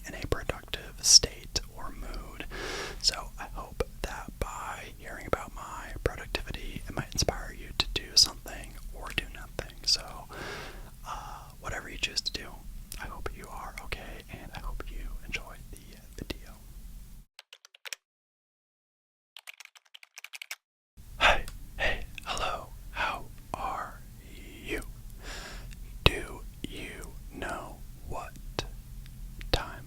in a productive state or mood. So I hope that by hearing about my productivity, it might inspire you to do something or do nothing. So whatever you choose to do, I hope you are okay, and I hope you enjoy the video. Hi, hey, hello, how are you? Do you know what time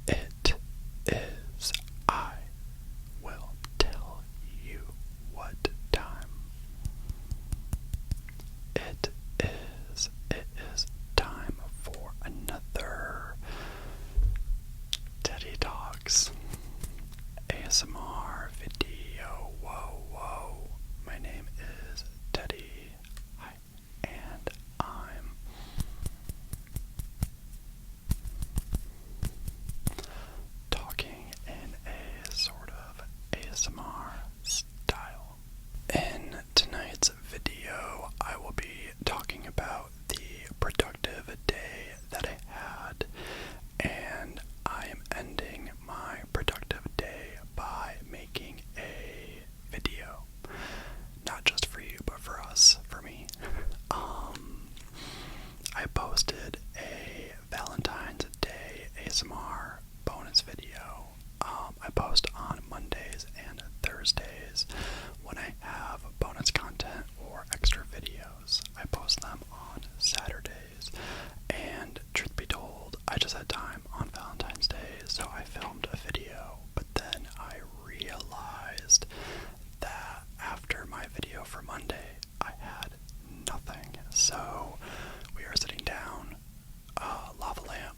it is? I will tell you what time it is. It is time for another Teddy Talks ASMR video. Whoa, whoa. My name is Teddy. Hi. And I'm talking in a sort of ASMR style. In tonight's video, I will be talking about the productive day that I had, and I am ending my productive day by making a video. Not just for you, but for us, for me. I posted a Valentine's Day ASMR bonus video. I post on Mondays and Thursdays when I have bonus content or extra videos. I post them on Saturdays, and truth be told, I just had time on Valentine's Day, so I filmed a video, but then I realized that after my video for Monday, I had nothing. So we are sitting down, lava lamp,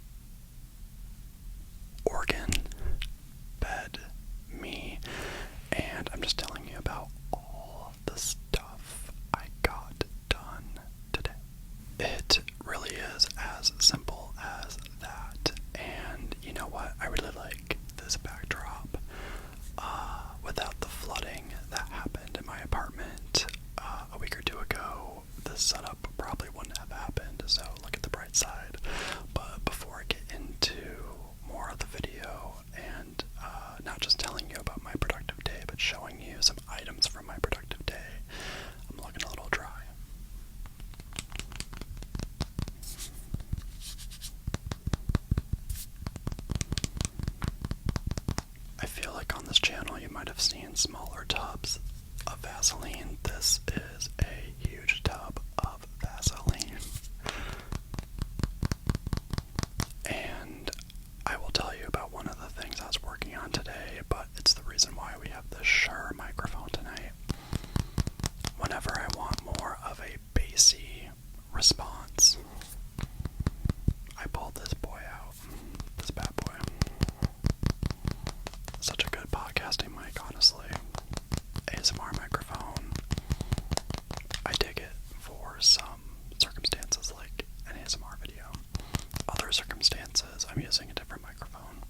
organ, bed, me, and I'm just telling you about all the stuff I got done today. It really is as simple as that, and you know what? I really like this backdrop. Without the flooding that happened in my apartment a week or two ago, this setup probably wouldn't have happened, so look at the bright side. But before I get into more of the video, and not just telling you about my productive day, but showing you some items from my productive day, I'm looking a little dry. I feel like on this channel you might have seen smaller tubs of Vaseline. This is a huge tub of Vaseline. And I will tell you about one of the things I was working on today, but it's the reason why we have this Shure microphone tonight. Whenever I want more of a bassy response, I pulled this boy out, this bad boy. Such a good podcasting mic, honestly. ASMR microphone. I dig it for some circumstances like an ASMR video. Other circumstances, I'm using a different microphone.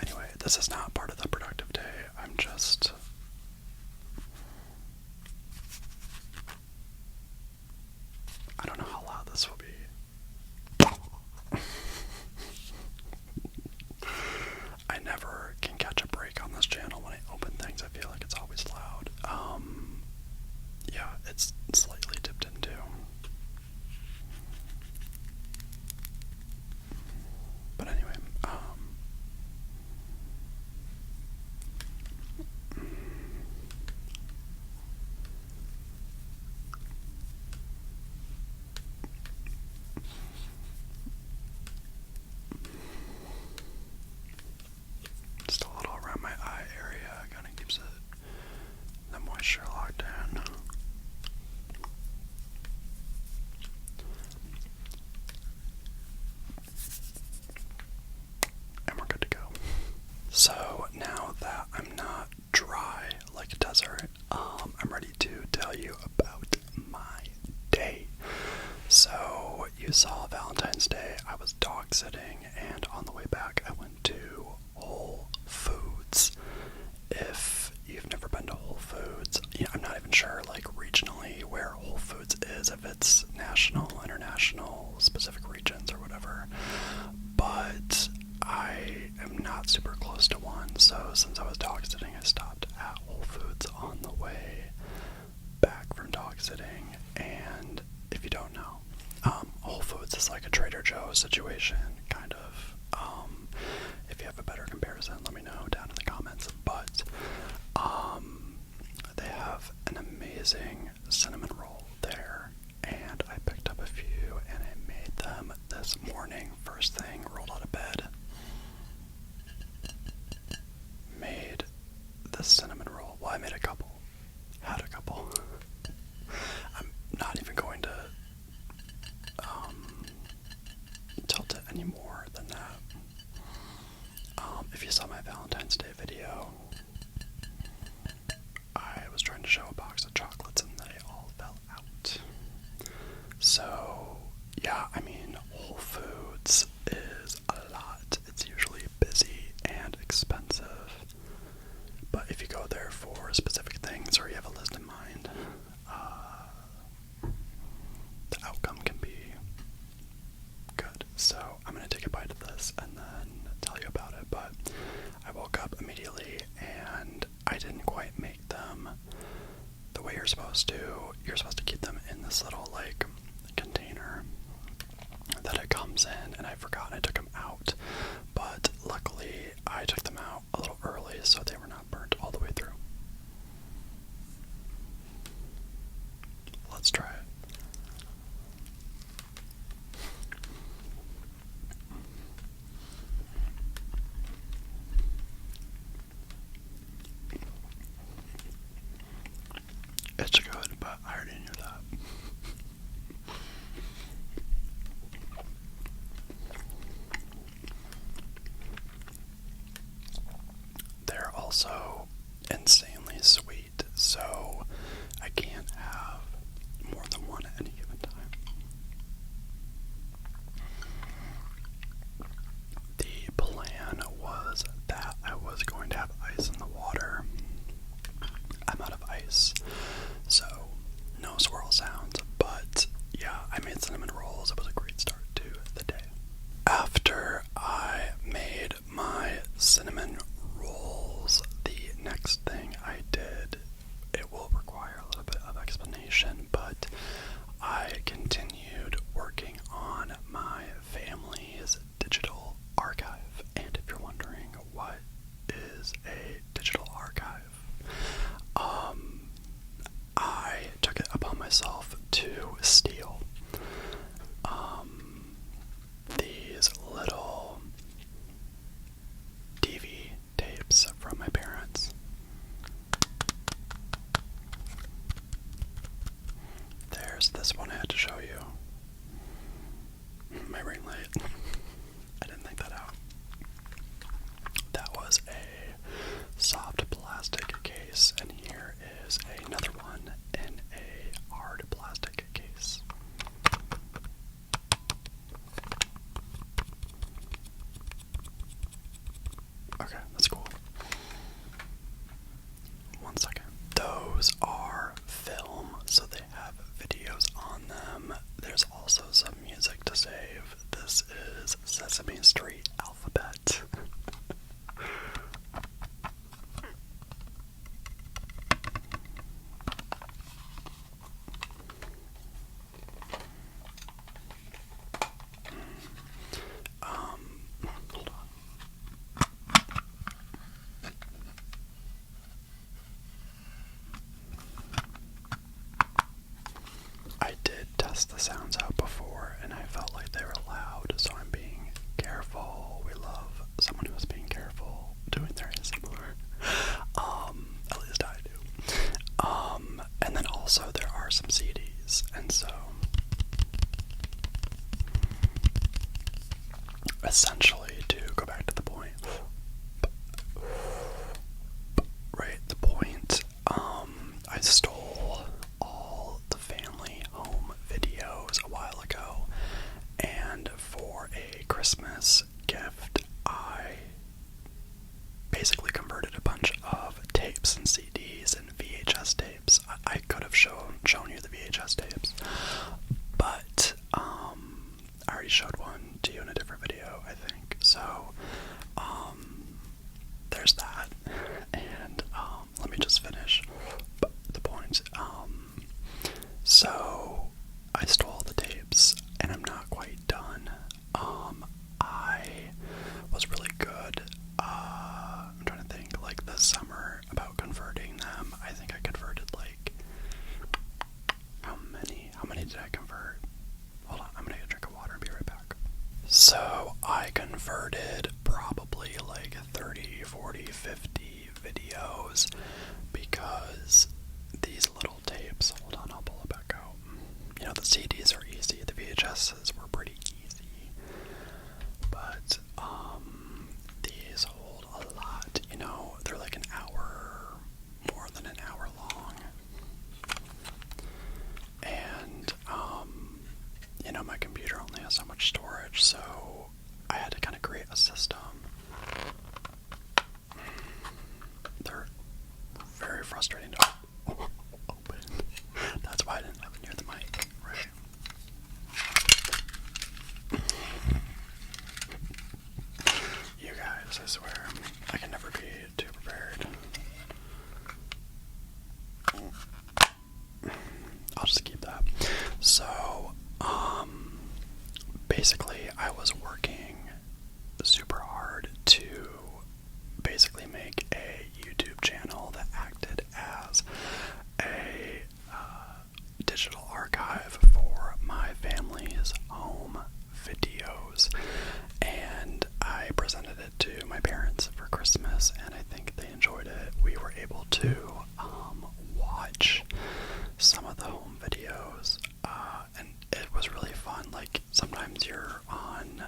Anyway, this is not part of the productive day. I'm just... I don't know how loud this will be. I never can catch a break on this channel. When I open things, I feel like it's always loud. Yeah, it's slightly dipped into. But anyway, just a little around my eye area, kind of keeps the moisture locked in. And we're good to go. So now that I'm not dry like a desert, I'm ready to tell you about my day. So you saw Valentine's Day, I was dog sitting, and on the way back I went to Whole Foods. If you've never been to Whole Foods, I'm not even sure like regionally where Whole Foods is, if it's national, international, specific regions or whatever. But I am not super close to one, so since I was dog sitting, I stopped at Whole Foods on the way back from dog sitting. And if you don't know, Whole Foods is like a Trader Joe's situation, kind of. If you have a better comparison, let me know down in the comments. But they have an amazing cinnamon roll there, and I picked up a few and I made them this morning. First thing, rolled out of bed, made the cinnamon roll. Well, I made a couple, had a couple. I'm not even going to tilt it any more than that. If you saw my Valentine's Day video, I was trying to show a box of chocolates and they all fell out. So, yeah, I mean, Whole Foods is a lot. It's usually busy and expensive. But if you go there for specific things or you have a list in mind, the outcome can be good. So I'm going to take a bite of this and then tell you about it. But I woke up immediately and I didn't quite make them the way you're supposed to. You're supposed to keep them in this little like container that it comes in, and I forgot I took them out. But luckily I took them out a little early so they were not burnt all the way through. Let's try it. It's good, but I already knew that. They're also insanely sweet, so I can't have more than one at any given time. The plan was that I was going to have ice in the water. I'm out of ice, so no swirl sounds, but yeah, I made cinnamon rolls. It was a great start to the day. After I made my cinnamon rolls, the next thing I did, it will require a little bit of explanation, but I continued working on my family's digital archive. And if you're wondering what is a digital archive, I took it upon myself to steal these little DV tapes from my parents. There's this one I had to show you. My ring light. I didn't think that out. That was a soft plastic case, and here is another one in a hard plastic case. Okay, that's cool. One second. Those are film, so they have videos on them. There's also some music to save. This is Sesame Street Alphabet. Hold on. I did test the sounds out before, and I felt like they were loud, so I'm being careful. We love someone who's being careful doing their ASMR. At least I do. And then also there are some CDs, and so essentially, to go back to the point, right, the point, I stole all the family home videos a while ago, and for a Christmas gift, I basically converted a bunch of tapes and CDs and VHS tapes. I could have shown you the VHS tapes, but So I converted probably like 30, 40, 50 videos because these little tapes, hold on, I'll pull it back out. You know, the CDs are easy, the VHSs were pretty easy, but these hold a lot. You know, they're like an hour, more than an hour long, and you know, my computer only has so much storage, so I had to kind of create a system. They're very frustrating to open. That's why I didn't have it near the mic, right? You guys, I swear, I can never be too prepared. I'll just keep that. So, basically, I was working super hard to basically make a YouTube channel that acted as a digital archive for my family's home videos, and I presented it to my parents for Christmas, and I think they enjoyed it. We were able to watch some of the home videos, and it was really fun. Like, sometimes you're on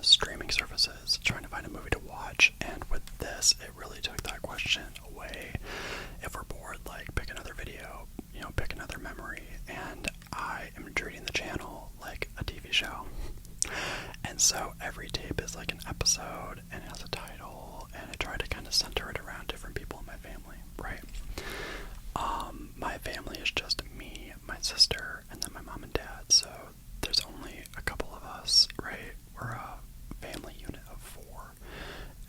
streaming services trying to find a movie to watch, and with this, it really took that question away. If we're bored, like, pick another video, you know, pick another memory, and I am treating the channel like a TV show. And so every tape is like an episode, and it has a title, and I try to kind of center it around different people in my family, right? My family is just me, my sister, and then my mom and dad, so there's only a couple of us, right? We're a family unit of 4,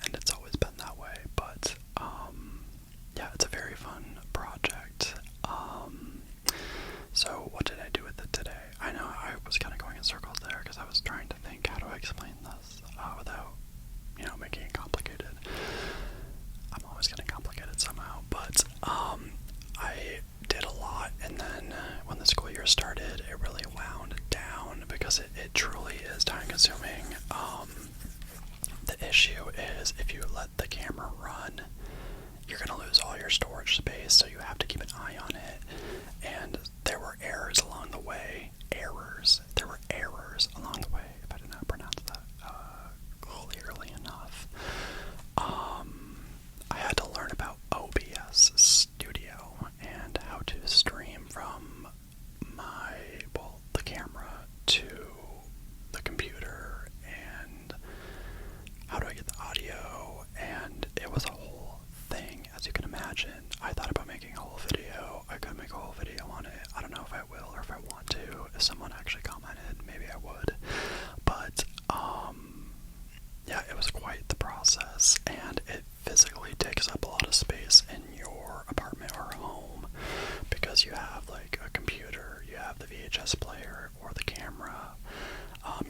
and it's always been that way, but, yeah, it's a very fun project. So what did I do with it today? I know I was kind of going in circles there, because I was trying to think, how do I explain this, without, you know, making it complicated. I'm always getting complicated somehow, but, I did a lot, and then when the school year started, it really wound down, because it truly is time consuming. The issue is, if you let the camera run, you're going to lose all your storage space, so you have to keep an eye on it, and there were errors along the way. There were errors along the way, if I did not pronounce that clearly enough. I had to learn about OBS Studio and how to stream from the camera to the computer, and how do I get the audio, and it was a whole thing, as you can imagine. I thought about making a whole video. I could make a whole video on it. I don't know if I will or if I want to. If someone actually commented, maybe I would. But, yeah, it was quite the process, and it physically takes up a lot of space in your apartment or home, because you have, like, a computer, you have the VHS player or the camera,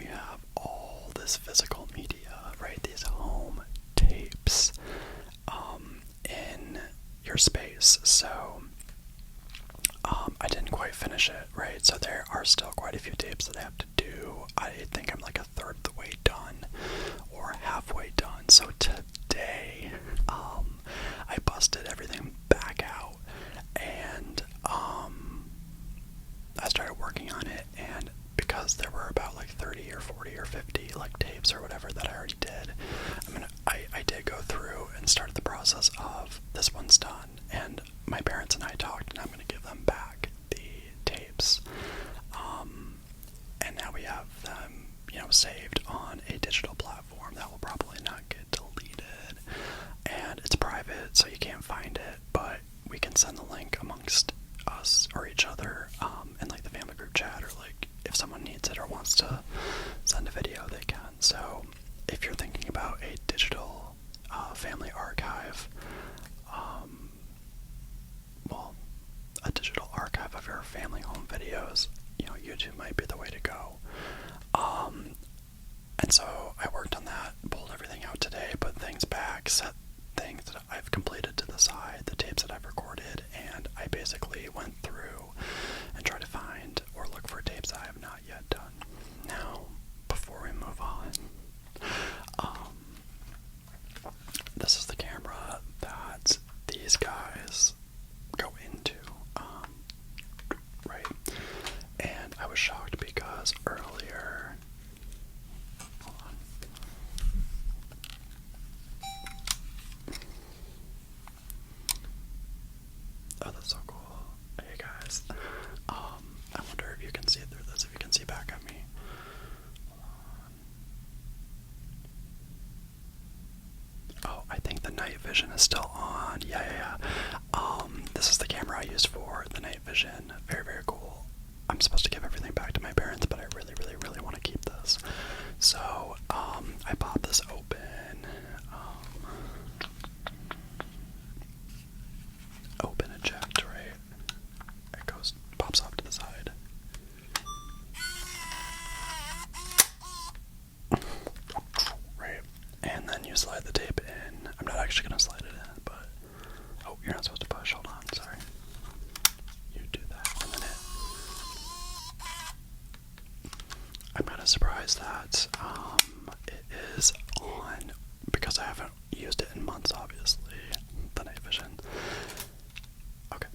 you have all this physical media, right, these home tapes, in your space. So I didn't quite finish it, right? So there are still quite a few tapes that I have to do. I think I'm like a third of the way done, or halfway done. So today, I busted everything back out, and I started working on it, and because there were about like 30 or 40 or 50 like tapes or whatever that I already did, I did go through and started the process of, this one's done, and my parents and I talked, and I'm going to give them back the tapes, and now we have them, you know, saved on a digital platform that will probably not get deleted, and it's private, so you can't find it, but we can send the link amongst us or each other, in like the family group chat, or like if someone needs it or wants to send a video, they can. So if you're thinking about a digital family archive, well, a digital archive of your family home videos, you know, YouTube might be the way to go. And so I worked on that, pulled everything out today, put things back, set things that I've completed to the side, the tapes that I've recorded, and I basically went through and tried to find or look for tapes I have not yet done. Now, before we move on, vision is still on. Yeah. This is the camera I used for the night vision. Very, very cool. I'm supposed to give everything back to my parents, but I really, really, really want to keep this. So, I popped this open. Open eject, right? It pops off to the side. Right. And then you slide the tape in. I'm not actually going to slide it in, but... Oh, you're not supposed to push. Hold on, sorry. You do that, and then I'm kind of surprised that it is on, because I haven't used it in months, obviously, the night vision. Okay.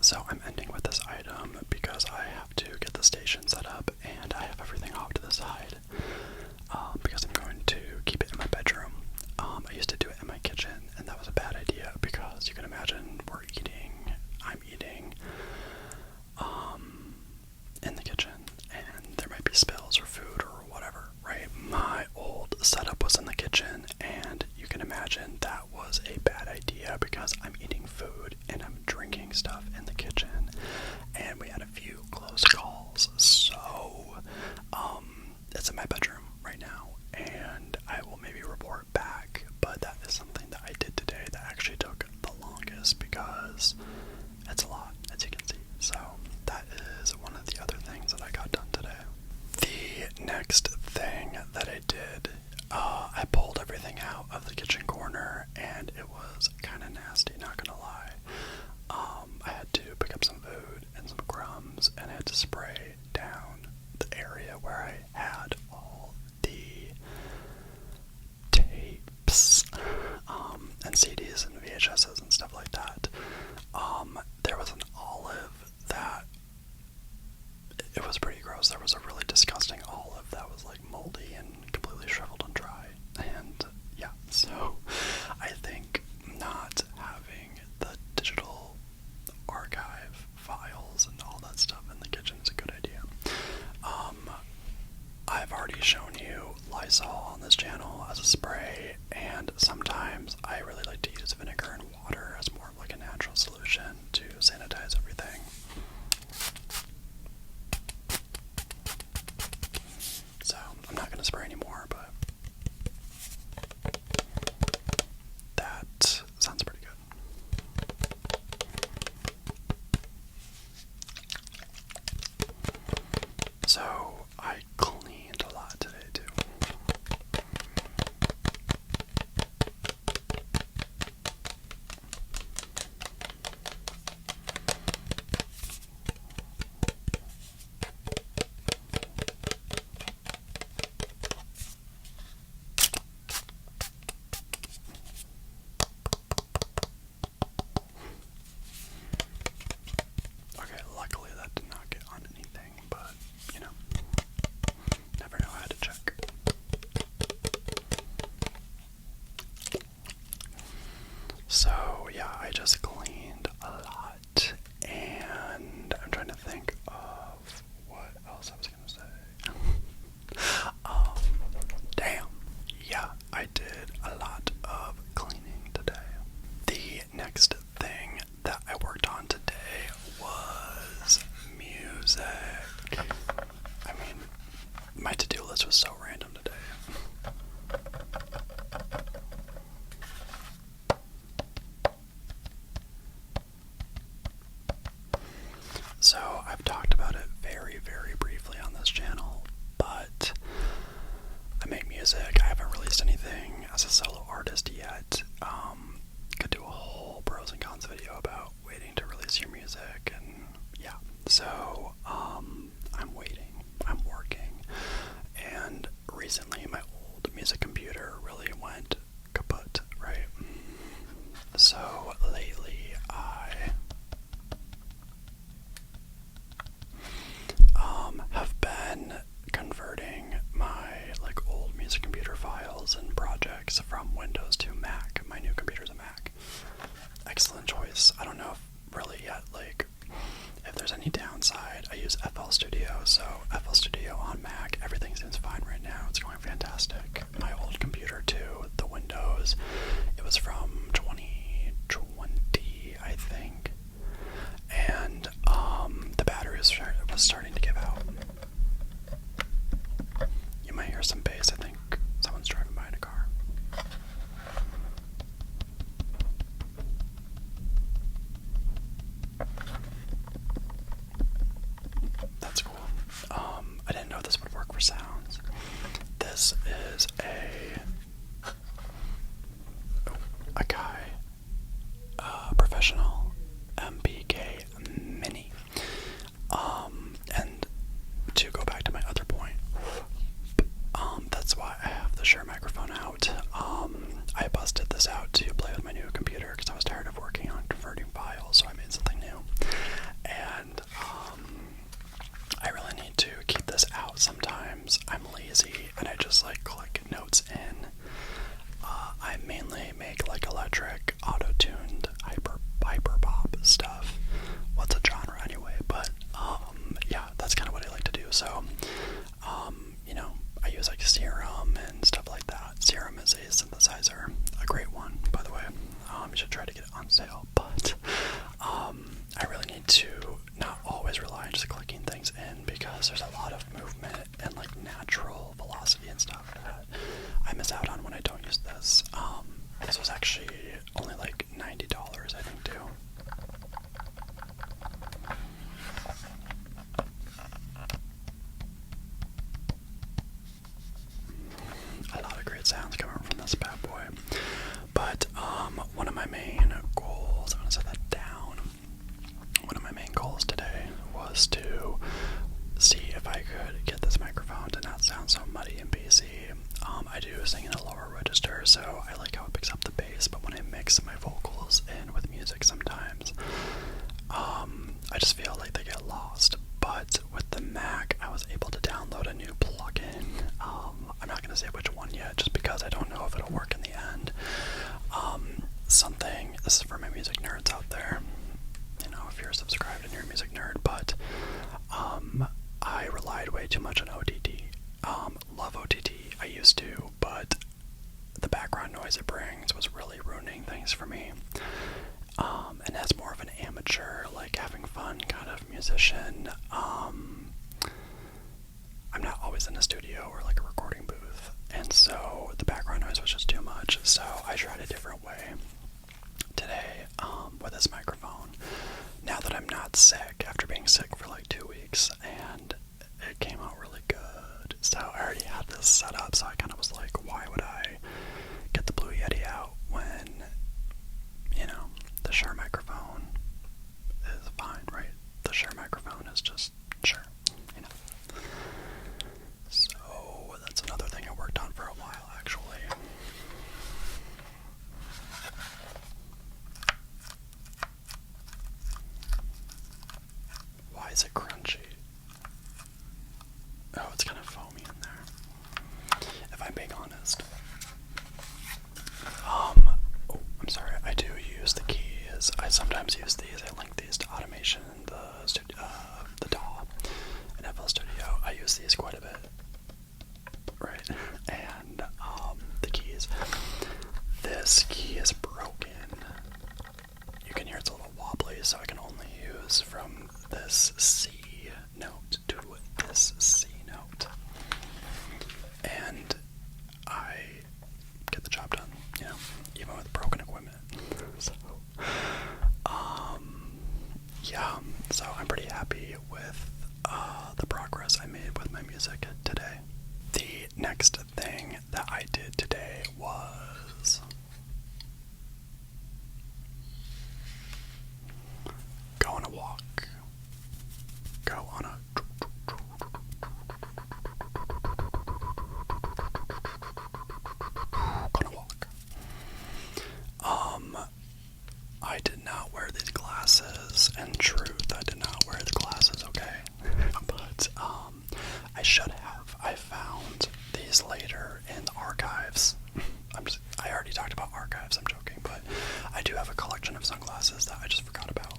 So I'm ending with this item because I have to get the station set up, and I have everything off to the side. Because I'm going to keep it in my bedroom. I used to do it in my kitchen, and that was a bad idea because you can imagine I'm eating in the kitchen, and there might be spills or food or whatever, right? My old setup was in the kitchen, and you can imagine that was a bad idea because I'm eating food and I'm drinking stuff in the kitchen, and we had a few close calls. So, it's in my bedroom right now, and I will maybe report back, but that is something that I did today that actually took the longest because it's a lot, as you can see. So that is one of the other things that I got done today. The next thing that I did, I pulled everything out of the kitchen corner, and it was kind of nasty, not gonna lie. I had to pick up some food and some crumbs, and I had to spray down the area where I had all the tapes, and CDs and VHSs and stuff like that. There was an olive that, it was pretty gross. There was a really disgusting olive that was like moldy and completely shriveled and dry. And yeah, so I think not having the digital archive files and all that stuff in the kitchen is a good idea. I've already shown you Lysol on this channel as a spray, and sometimes I really like to use vinegar and water as more of like a natural solution to sanitize everything. So I'm not going to spray anymore, but that sounds pretty good. So I cleaned a lot today too. Okay, luckily that did not get on anything, but you know, never know, I had to check. So yeah, I just cleaned a lot, and I'm trying to think of what else I was gonna say. Damn. Yeah, I did a lot of cleaning today. The next thing that I worked on today was music. I mean, my to-do list was so random today. So, I've talked about it very, very briefly on this channel, but I make music. I haven't released anything as a solo artist yet. Could do a whole pros and cons video about waiting to release your music, and yeah. So, I'm waiting. I'm working. And recently my old music computer really went kaput, right? So lately I have been converting my like old music computer files and projects from Windows to Mac. My new computer's a Mac. Excellent choice. I don't know if really yet like if there's any downside great sounds coming from this bad boy. But one of my main goals, I'm gonna set that down. One of my main goals today was to see if I could get this microphone to not sound so muddy and bassy. I do sing in a lower register, so I like how it picks up the bass, but when I mix my vocals in with music sometimes, I just feel like they get lost. But with the Mac, I was able to download a new plugin. I'm not going to say which one yet, just because I don't know if it'll work in the end. This is for my music nerds out there, you know, if you're subscribed and you're a music nerd, but I relied way too much on OTT. Love OTT, I used to, but the background noise it brings was really ruining things for me. And as more of an amateur, like having fun kind of musician, I'm not always in a studio or like a recording booth, and so the background noise was just too much, so I tried a different way today with this microphone. Now that I'm not sick, after being sick for like 2 weeks, and it came out really good, so I already had this set up, so I kind of was like, why would I get the Blue Yeti out when, you know, the Shure microphone is fine, right? The Shure microphone is just Shure, you know. So that's another thing I worked on for a while, actually. Why is it crunchy? Oh, it's kind of foamy in there, if I'm being honest. Oh, I'm sorry, I do use the keys. I sometimes use these. I link these to Automation in the DAW in FL Studio. I use these quite a bit, right? And the keys. This key is broken. You can hear it's a little wobbly, so I can only use from this C note to this C note. And I get the job done, you know, even with broken equipment. So, yeah, so I'm pretty happy with the progress I made with my music today. The next thing that I did today was go on a walk. Go on a walk. I did not wear these glasses, and truth, I did not wear the glasses, okay? But, I should have. I found these later in the archives. I already talked about archives, I'm joking, but I do have a collection of sunglasses that I just forgot about.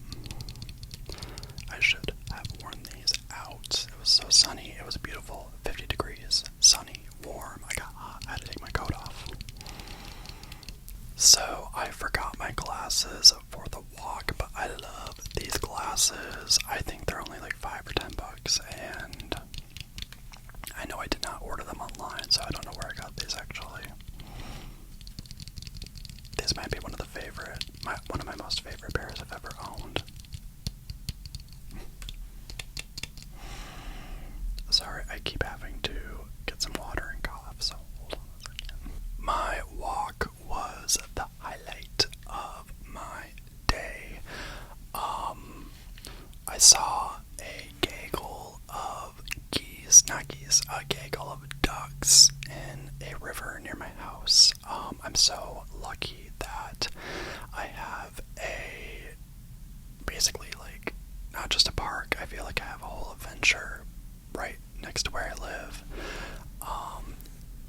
I should have worn these out. It was so sunny, it was beautiful, 50 degrees, sunny, warm, I got hot, I had to take my coat off. So I forgot my glasses for the walk, but I love these glasses. I think they're only like $5 or $10, and I know I did not order them online, so I don't know where I got these actually. These might be one of my most favorite pairs I've ever owned. Sorry, I keep having to get some water and cough, so hold on a second. My walk was the highlight of my day. I saw a gaggle of a gaggle of ducks in a river near my house. I'm so lucky that I have basically like, not just a park, I feel like I have a whole adventure right next to where I live.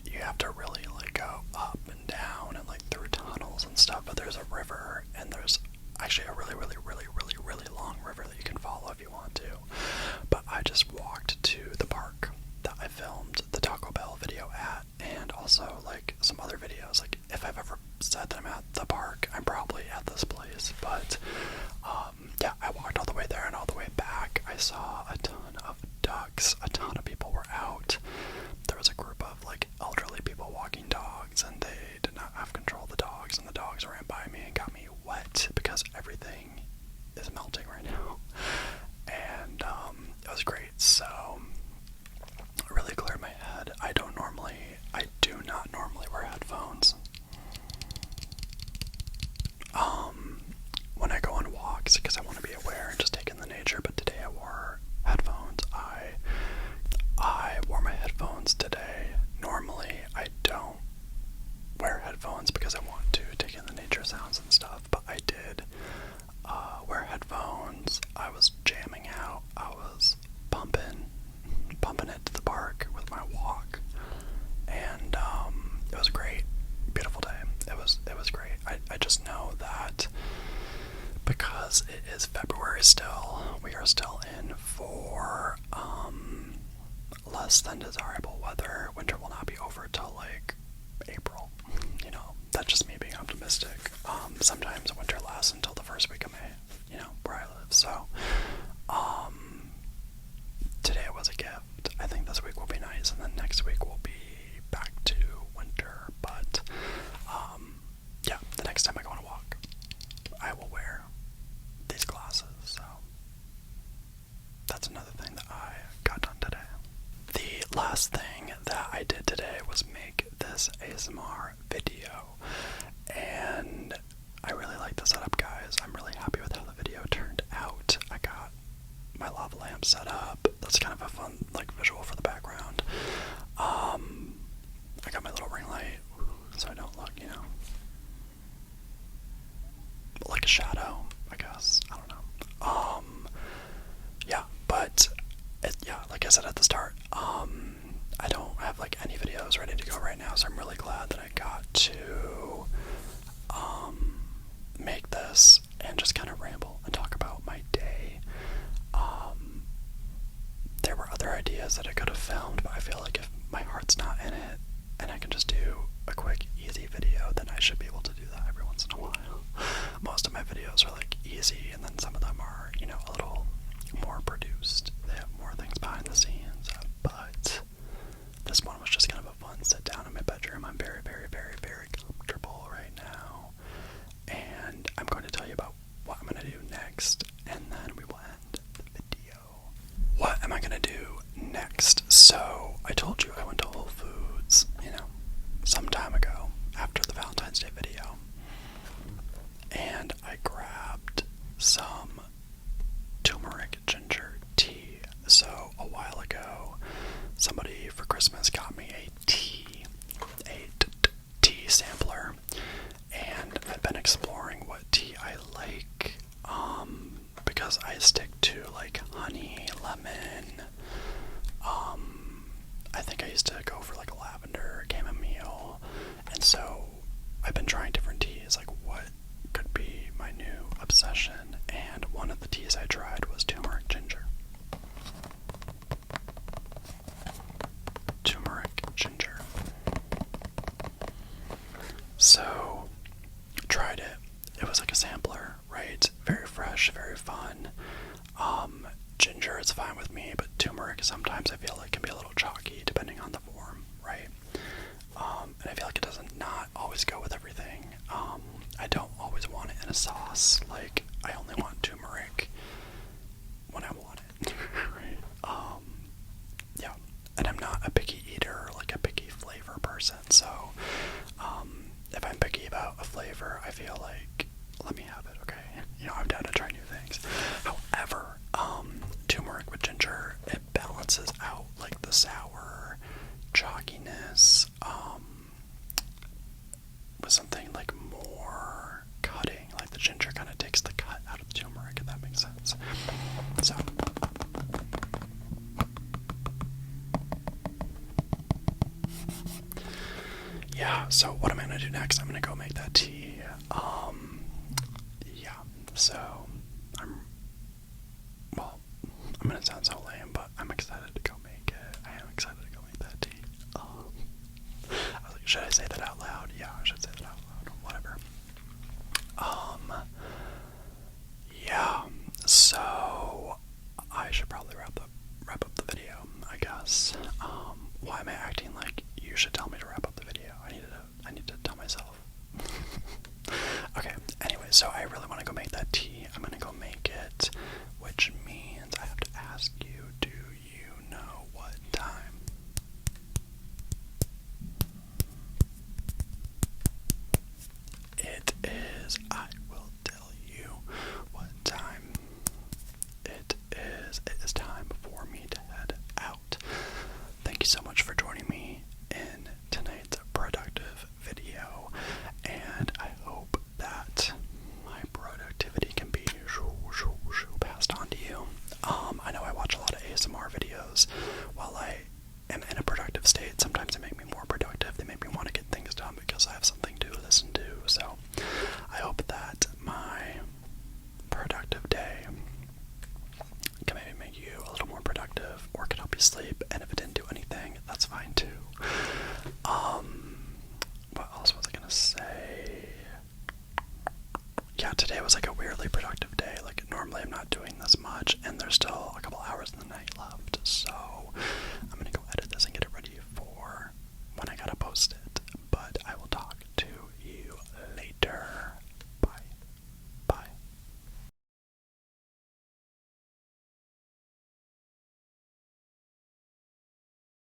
You have to really like go up and down and like through tunnels and stuff, but there's a river, and there's actually a really long river that you can follow if you want to. But I just walked to the park that I filmed the Taco Bell video at, and also like some other videos. Like if I've ever said that I'm at the park, I'm probably at this place. But yeah, I walked all the way there and all the way back. I saw a ton of ducks. less than desirable weather. Winter will not be over till like April. You know, that's just me being optimistic. Sometimes winter lasts until the first week of May, you know, where I live. So, today was a gift. I think this week will be nice, and then next week will be back to winter. But, yeah, the next time I go on a walk, I will wear these glasses. So, that's another thing that I got done today. The last thing that I did today was make this ASMR video, and I really like the setup, guys. I'm really happy with how the video turned out. I got my lava lamp set up. That's kind of a fun, like, visual for the background. I got my little ring light, so I don't look, you know, like a shadow, I guess. I don't know. Yeah, but yeah, like I said at the start, I don't have like any videos ready to go right now, so I'm really glad that I got to make this and just kind of ramble and talk about my day. There were other ideas that I could have filmed, but I feel like if my heart's not in it and I can just do a quick, easy video, then I should be able to do that every once in a while. Most of my videos are like easy, and then some of them are, you know, a little more produced. They have more things behind the scenes, but this one was just kind of a fun sit down in my bedroom. I'm very, very, very, very comfortable right now, and I'm going to tell you about what I'm going to do next, and then we will end the video. What am I going to do next? So, I told you I went to Whole Foods, you know, some time ago after the Valentine's Day video, and I grabbed some turmeric ginger tea. So a while ago, somebody for Christmas got me a tea sampler, and I've been exploring what tea I like, because I stick to like honey, lemon. I think I used to go for like lavender, chamomile, and so I've been trying different teas, like what could be my new obsession, and one of the teas I tried was turmeric ginger. Turmeric ginger. So, tried it. It was like a sampler, right? Very fresh, very fun. Ginger is fine with me, but turmeric sometimes I feel like can be a little chalky depending on the form, right? And I feel like it doesn't not always go with everything. I don't always want it in a sauce. Like, I only want turmeric when I want it, right? Yeah, and I'm not a picky eater, or like a picky flavor person, so, if I'm picky about a flavor, I feel like, let me have it, okay? You know, I'm down to try new things. However, turmeric with ginger, it balances out, like, the sour chalkiness, with something, like, more cutting. Like, the ginger kind of takes the cut out of the turmeric, if that makes sense. So, yeah, so what am I going to do next? I'm going to go make that tea. Yeah, so, I'm going to sound so lame, but I'm excited to go make it. I am excited to go make that tea. I was like, should I say that out loud? Yeah, I should say that out loud. Whatever. Yeah, so, I should probably wrap up the video, I guess. Why am I acting like you should tell me to wrap up the video? I need to tell myself. Okay, anyway, so I really want to go make that tea. I'm gonna go make it, which means I have to ask you, do you know what time? It is. I will tell you what time it is. It is time for me to head out. Thank you so much for joining me in tonight's productive video, and I hope that my productivity can be passed on to you. I know I watch a lot of ASMR videos while I am in a productive state. Sometimes they make me more productive. They make me want to get things done because I have something to listen to. So I hope that my productive day can maybe make you a little more productive, or can help you sleep. And if it didn't do anything today was like a weirdly productive day. Like normally I'm not doing this much, and there's still